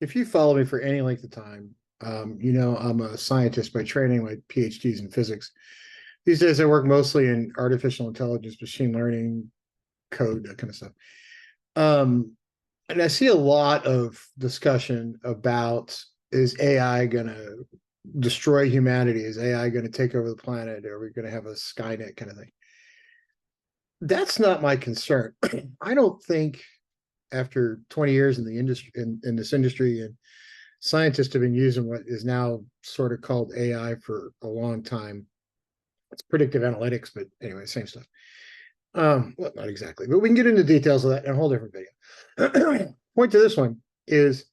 If you follow me for any length of time, you know I'm a scientist by training, my PhDs in physics. These days, I work mostly in artificial intelligence, machine learning, code, that kind of stuff. Um, and I see a lot of discussion about, is AI going to destroy humanity? Is AI going to take over the planet? Are we going to have a Skynet kind of thing? That's not my concern. I don't think after 20 years in the industry, in this industry, and scientists have been using what is now sort of called AI for a long time. It's predictive analytics, but anyway, same stuff. Well, not exactly, but we can get into details of that in a whole different video. Point to this one is,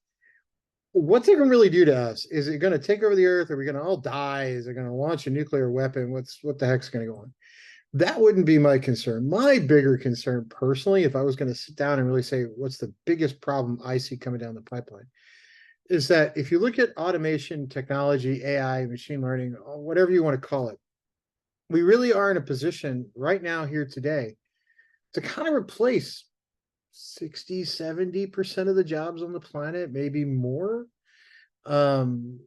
what's it going to really do to us? Is it going to take over the earth? Are we going to all die? Is it going to launch a nuclear weapon? What the heck's going to go on? That wouldn't be my concern. My bigger concern personally, if I was going to sit down and really say, what's the biggest problem I see coming down the pipeline, is that if you look at automation, technology, AI, machine learning, whatever you want to call it, we really are in a position right now here today to kind of replace 60, 70% of the jobs on the planet, maybe more. Um,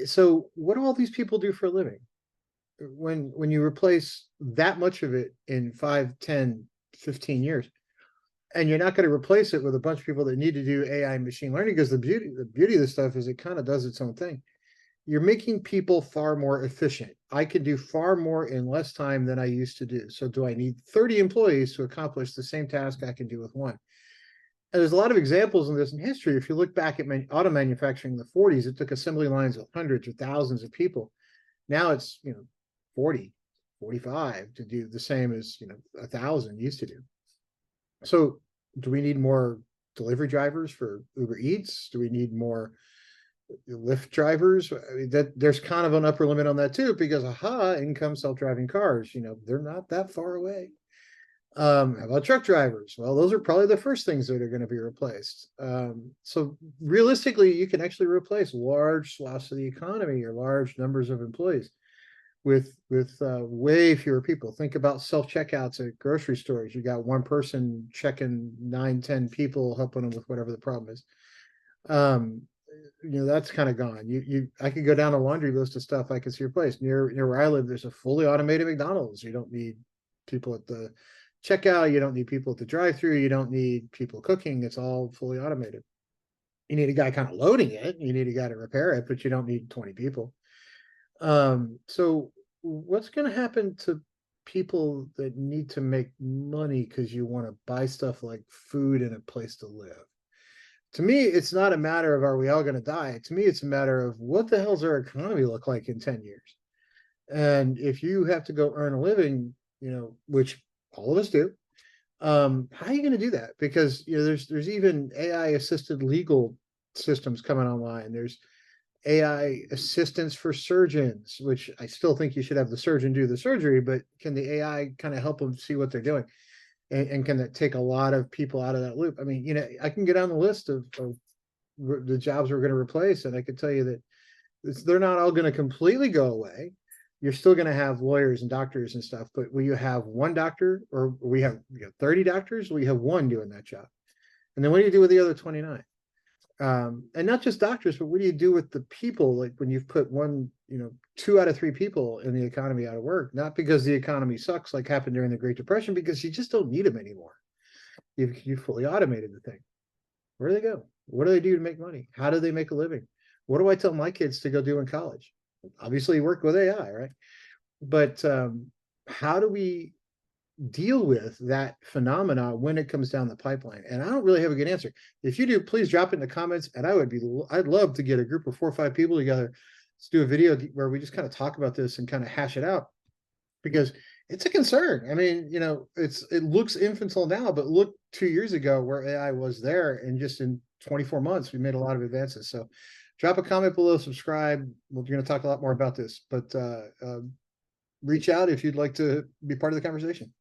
so what do all these people do for a living? When you replace that much of it in 5, 10, 15 years, and you're not going to replace it with a bunch of people that need to do AI and machine learning, because the beauty of this stuff is it kind of does its own thing. You're making people far more efficient. I can do far more in less time than I used to do. So do I need 30 employees to accomplish the same task I can do with one? And there's a lot of examples in this in history. If you look back at auto manufacturing in the 40s, it took assembly lines of hundreds or thousands of people. Now it's 40, 45 to do the same as 1,000 used to do. So do we need more delivery drivers for Uber Eats? Do we need more Lyft drivers? I mean, that there's kind of an upper limit on that too, because in come self-driving cars. They're not that far away. How about truck drivers? Well, those are probably the first things that are going to be replaced. So realistically, you can actually replace large swaths of the economy or large numbers of employees with way fewer people. Think about self-checkouts at grocery stores. You got one person checking 9, 10 people, helping them with whatever the problem is. Um, that's kind of gone. I could go down a laundry list of stuff I could see replaced. Near where I live, there's a fully automated McDonald's. You don't need people at the checkout. You don't need people at the drive-through. You don't need people cooking. It's all fully automated. You need a guy kind of loading it. You need a guy to repair it, but you don't need 20 people. So what's going to happen to people that need to make money because you want to buy stuff like food and a place to live? To me, it's not a matter of, are we all going to die? To me, it's a matter of, what the hell's our economy look like in 10 years? And if you have to go earn a living, which all of us do, how are you going to do that? Because there's even AI assisted legal systems coming online. There's AI assistance for surgeons, which I still think you should have the surgeon do the surgery, but can the AI kind of help them see what they're doing? And can that take a lot of people out of that loop? I mean, I can get on the list of the jobs we're going to replace, and I can tell you that they're not all going to completely go away. You're still going to have lawyers and doctors and stuff, but will you have one doctor, or we have 30 doctors? Will you have one doing that job? And then what do you do with the other 29? And not just doctors, but what do you do with the people? Like when you've put 2 out of 3 people in the economy out of work, not because the economy sucks like happened during the Great Depression, because you just don't need them anymore. You've fully automated the thing. Where do they go? What do they do to make money? How do they make a living? What do I tell my kids to go do in college? Obviously, work with AI, right? But how do we deal with that phenomena when it comes down the pipeline? And I don't really have a good answer. If you do, please drop it in the comments. And I'd love to get a group of 4 or 5 people together. Let's do a video where we just kind of talk about this and kind of hash it out, because it's a concern. I mean, it looks infantile now, but look 2 years ago where AI was there, and just in 24 months, we made a lot of advances. So drop a comment below, subscribe. We're going to talk a lot more about this, but reach out if you'd like to be part of the conversation.